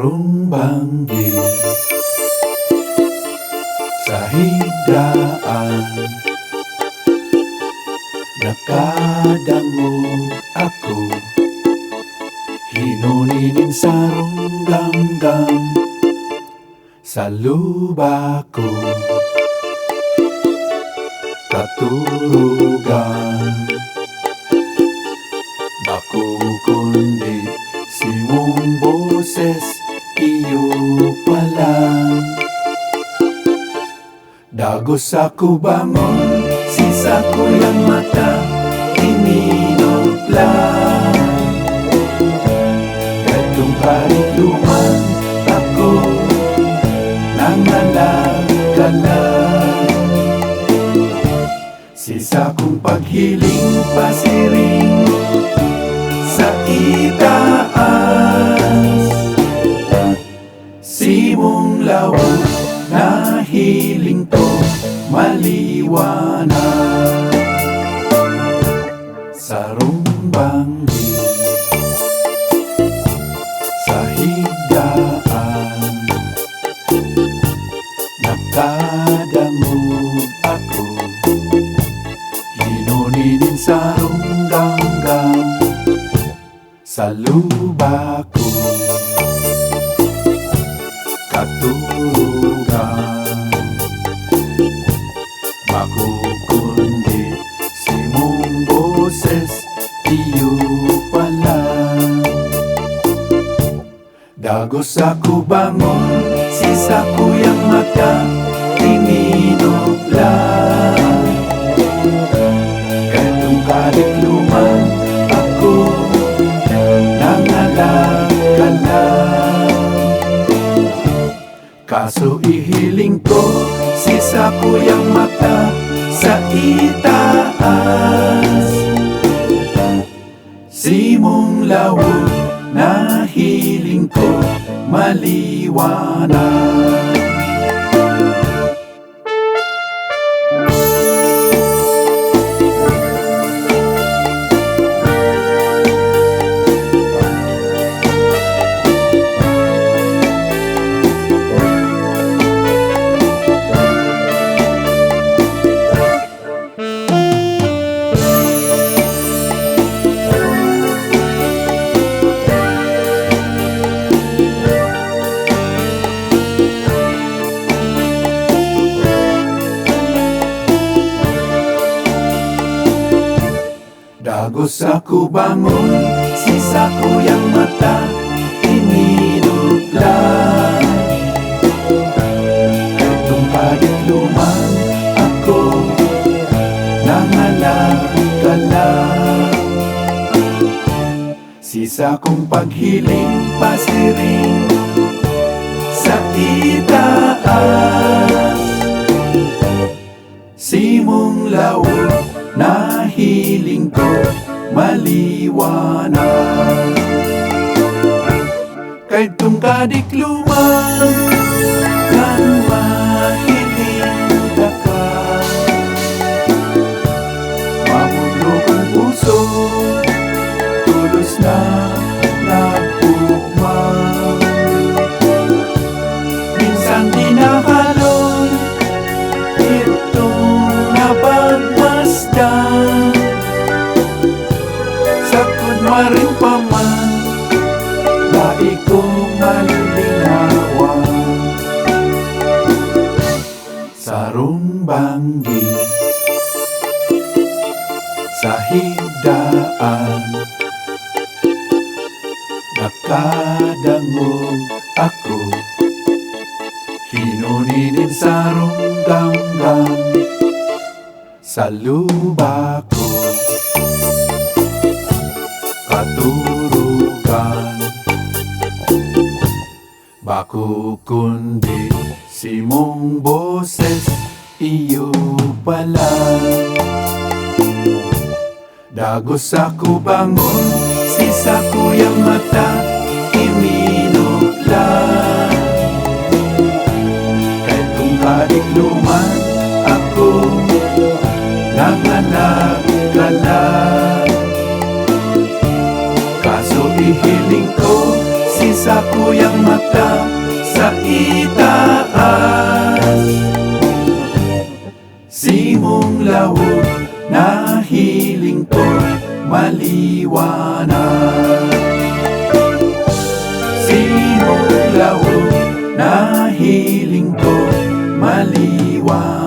sarong banggi sa higdaan. Nakadangog ako, hinuninin sarong gamgam sa luba ko. Katurugan bako kundi simong boses iyo palang. Dagos ako bangon, sisa ko yang mata ininoplan. Katong karikluman ako nangalagkalan. Sisa kong paghiling pasiring sa itaas. Simong lawag na hiling ko maliwanag. Sarong banggi sa higdaan. Nakadangog ako, hinuninin sarong gamgam sa luba ko. Katurugan bako kundi simong boses iyo palang. Dagos ako bangon, sisa ko yang mata ininoplan. Katong karikluman ako nangalagkalan. Kaso ihiling ko, sisa ko yang mata sa itaas. Simong lawag na hiling ko maliwanag. Dagos ako bangon, sisa ko yang mata ininuplan. Katong kadikluman ako nangalagkalan. Sisa kong paghiling pasiring sa itaas. Simong lawag na hiling ko maliwanag. Kay tung kadikluman kan mahiling ka, mamundo kong puso tulos na nagugma. Minsan dinahalon itong napagmasdan. Sa kunwaring paman dai ko malilinawan. Sarong banggi sa higdaan. Nakadangog ako, hinuninin sarong gamgam sa luba ko. Katurugan bako kundi simong boses iyo palang. Dagos ako bangon, sisa ko yang mata ininuplan. Kay kung kadikluman ako nangalagkalan. Kaso ihiling ko, sisa isa kuyang mata sa itaas. Simong lawod na hiling ko maliwanag. Simong lawod na hiling ko maliwanag.